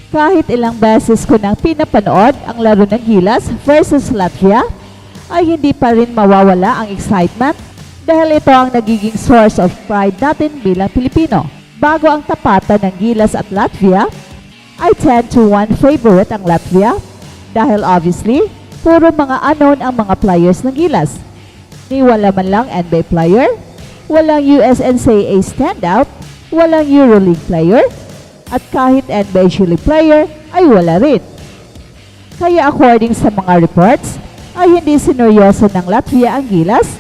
Kahit ilang beses ko nang pinapanood ang laro ng Gilas versus Latvia, ay hindi pa rin mawawala ang excitement dahil ito ang nagiging source of pride natin bilang Pilipino. Bago ang tapatan ng Gilas at Latvia, I tend to one favorite ang Latvia dahil obviously, puro mga unknown ang mga players ng Gilas. Ni wala man lang NBA player, walang USNCAA standout, walang EuroLeague player, at kahit NBA G-League player ay wala rin. Kaya according sa mga reports, ay hindi sineryoso ng Latvia ang Gilas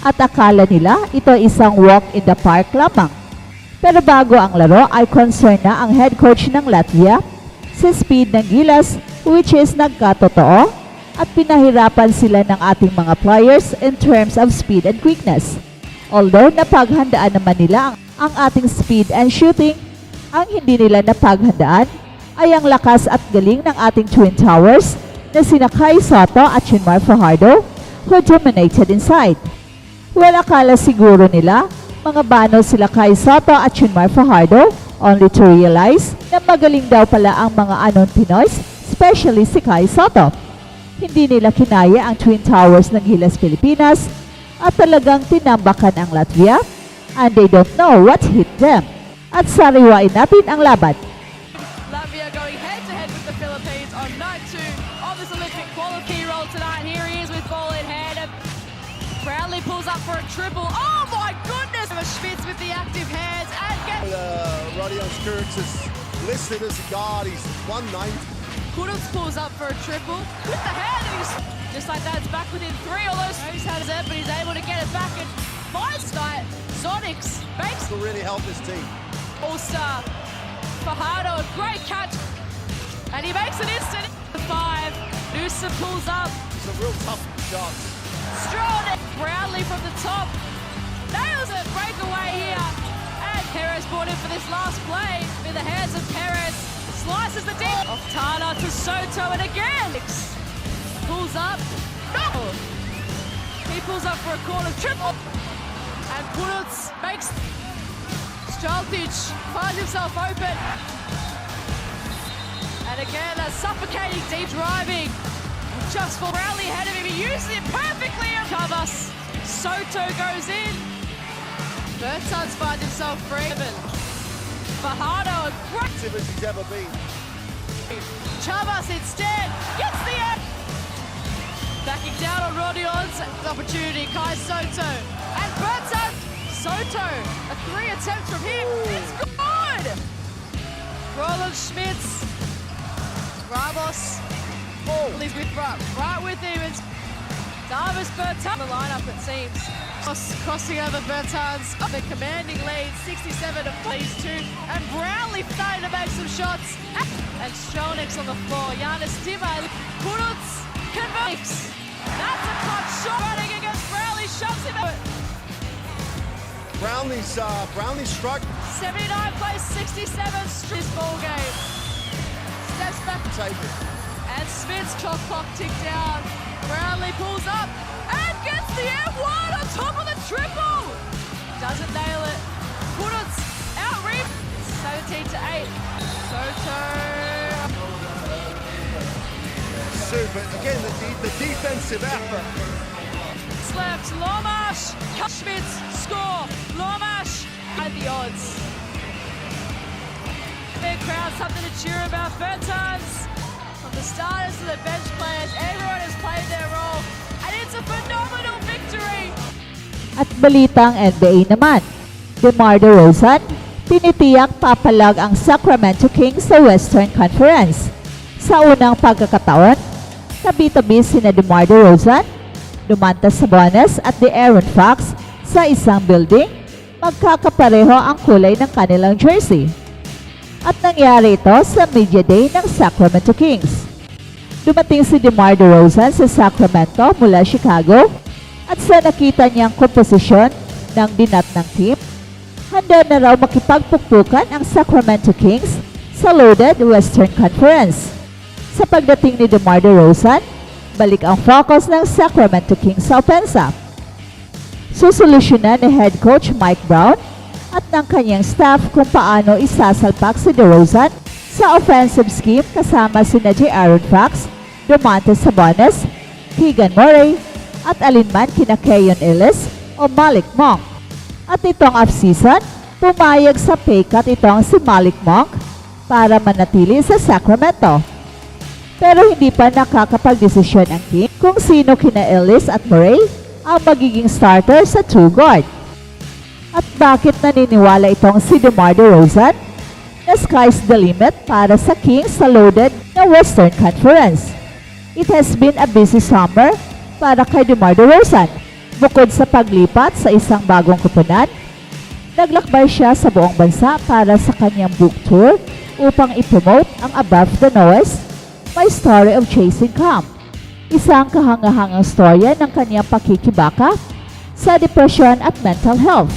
at akala nila ito isang walk in the park lamang. Pero bago ang laro ay concern na ang head coach ng Latvia sa speed ng Gilas which is nagkatotoo at pinahirapan sila ng ating mga players in terms of speed and quickness. Although napaghandaan naman nila ang ating speed and shooting, ang hindi nila napaghandaan ay ang lakas at galing ng ating Twin Towers na sina Kai Sotto at Chinmar Fajardo who dominated inside. Well, akala siguro nila mga bano sila Kai Sotto at Chinmar Fajardo only to realize na magaling daw pala ang mga anon Pinoys, especially si Kai Sotto. Hindi nila kinaya ang Twin Towers ng Gilas Pilipinas at talagang tinambakan ang Latvia and they don't know what hit them. At sariwain natin ang laban. Latvia going head-to-head with the Philippines on night 2 of this Olympic quality roll tonight. Here he is with ball in hand. Brownlee pulls up for a triple. Oh my goodness! Schmitz with the active hands and gets... Rodion Skuric is listed as a guard. He's 190. Kudus pulls up for a triple with the hand and he's just like that. It's back within 3. Although he's had his effort, but he's able to get it back and finds tonight. Sonics makes Will really help this team. All-star Fajardo, a great catch, and he makes an instant 5. Noosa pulls up, Some real tough shots. Strong, Brownlee from the top, nails it, breakaway here, and Perez brought in for this last play, in the hands of Perez, slices the deep, off Tana to Soto, and again, pulls up, no! He pulls up for a corner triple, and Kudus makes Streltic finds himself open. And again, a suffocating deep driving. Just for Brownlee ahead of him. He uses it perfectly. Chavas. Soto goes in. Bertans finds himself free. Fajardo, a great... Active as he's ever been. Chavas instead gets the end. Backing down on Rodion's opportunity. Kai Soto. And Bertans. Soto, a 3 attempt from him. It's good! Roland Schmitz. Ramos. He's with right with him. It's Davis Bertans. The lineup, it seems. Crossing over Bertans. The commanding lead, 67 to 42. And Brownlee starting to make some shots. And Strelnick's on the floor. Janis Timmer. Kudus converts. That's a clutch shot running against Brownlee. Shoves him out. Brownlee's strike. 79 plays 67 this ball game. Steps back. Take it. And Smith's clock ticked down. Brownlee pulls up and gets the F1 on top of the triple. Doesn't nail it. Kudus out 17 to 8. Soto. Super. Again, the defensive effort. Left. Lomash. Schmitz score. Lomash at the odds. Big crowd, something to cheer about. Bertans. From the starters to the bench players, everyone has played their role. And it's a phenomenal victory. At balitang NBA naman, DeMar DeRozan, tinitiyak papalag ang Sacramento Kings sa Western Conference. Sa unang pagkakataon, tabi-tabi sina DeMar DeRozan, Domantas Sabonis at De'Aaron Fox sa isang building, magkakapareho ang kulay ng kanilang jersey. At nangyari ito sa Media Day ng Sacramento Kings. Dumating si DeMar DeRozan sa Sacramento mula Chicago at sa nakita niyang komposisyon ng dinat ng team, handa na raw makipagpukpukan ang Sacramento Kings sa loaded Western Conference. Sa pagdating ni DeMar DeRozan, balik ang focus ng Sacramento Kings sa opensa. Susolusyonan ni head coach Mike Brown at ng kanyang staff kung paano isasalpak si DeRozan Sa offensive scheme, kasama sina Aaron Fox, Domantas Sabonis, Keegan Murray, at alinman kina Keyon Ellis o Malik Monk. At itong off-season, pumayag sa pay cut itong si Malik Monk para manatili sa Sacramento. Pero hindi pa nakakapag-desisyon ang team kung sino kina Ellis at Murray ang magiging starter sa two guard. At bakit naniniwala itong si DeMar DeRozan na sky's the limit para sa Kings sa loaded na Western Conference? It has been a busy summer para kay DeMar DeRozan. Bukod sa paglipat sa isang bagong kupunan, naglakbay siya sa buong bansa para sa kanyang book tour upang ipromote ang Above the Noise, My Story of Chasing Calm. Isang kahangahangang storya ng kanyang pakikibaka sa depression at mental health.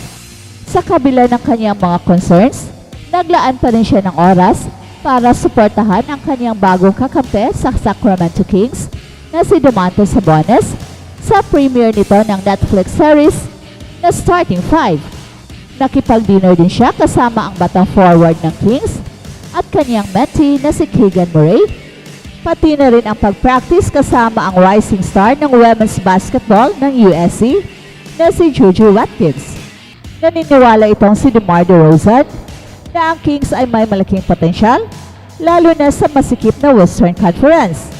Sa kabila ng kanyang mga concerns, naglaan pa rin siya ng oras para suportahan ang kanyang bagong kakampi sa Sacramento Kings na si Domantas Sabonis sa premiere nito ng Netflix series na Starting Five. Nakipag-dinner din siya kasama ang batang forward ng Kings at kanyang mentee na si Keegan Murray, pati na rin ang pag-practice kasama ang rising star ng women's basketball ng USC na si Juju Watkins. Naniniwala itong si DeMar DeRozan na ang Kings ay may malaking potensyal, lalo na sa masikip na Western Conference.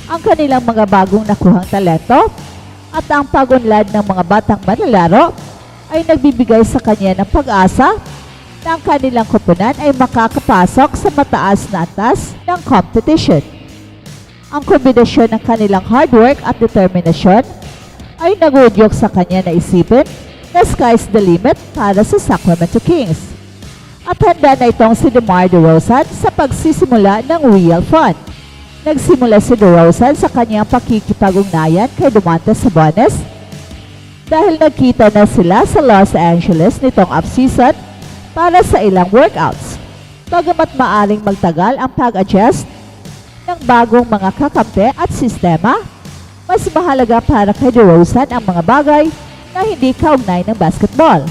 Ang kanilang mga bagong nakuhang talento at ang pag-unlad ng mga batang manlalaro ay nagbibigay sa kanya ng pag-asa na ang kanilang koponan ay makakapasok sa mataas na antas ng competition. Ang kombinasyon ng kanilang hard work at determinasyon ay nagudyok sa kanya na isipin na sky's the limit para sa Sacramento Kings. At handa na itong si DeMar DeRozan sa pagsisimula ng real fun. Nagsimula si DeRozan sa kanyang pakikipag-ugnayan kay Domantas Sabonis dahil nagkita na sila sa Los Angeles nitong off-season para sa ilang workouts. Bagamat maaring magtagal ang pag-adjust ng bagong mga kakampi at sistema, mas mahalaga para kay DeRozan ang mga bagay na hindi kaugnay ng basketball.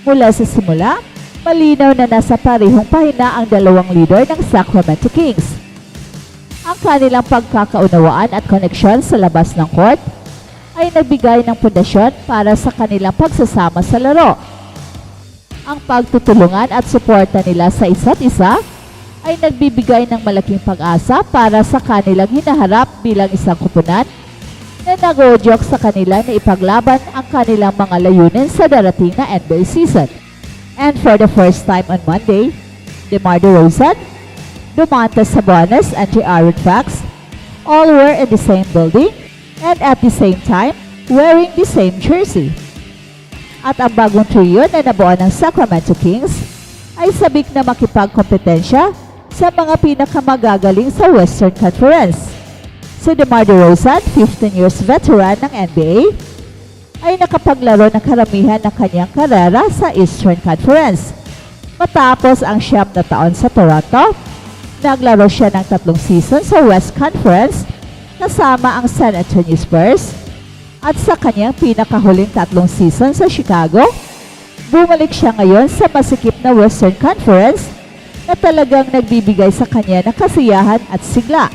Mula sa simula, malinaw na nasa parehong pahina ang dalawang leader ng Sacramento Kings. Ang kanilang pagkakaunawaan at koneksyon sa labas ng court ay nagbigay ng pundasyon para sa kanilang pagsasama sa laro. Ang pagtutulungan at suporta nila sa isa't isa ay nagbibigay ng malaking pag-asa para sa kanilang hinaharap bilang isang koponan na nag-uudyok sa kanila na ipaglaban ang kanilang mga layunin sa darating na NBA season. And for the first time on Monday, DeMar DeRozan, Domantas Sabonis, and Aaron Fox all were in the same building and at the same time wearing the same jersey. At ang bagong trio na nabuo ng Sacramento Kings ay sabik na makipagkompetensya sa mga pinakamagagaling sa Western Conference. Si DeMar DeRozan, 15 years veteran ng NBA, ay nakapaglaro ng karamihan ng kanyang karera sa Eastern Conference. Matapos ang 7 na taon sa Toronto, naglaro siya ng 3 season sa West Conference kasama ang San Antonio Spurs at sa kanyang pinakahuling 3 season sa Chicago, bumalik siya ngayon sa masikip na Western Conference na talagang nagbibigay sa kanya ng kasiyahan at sigla.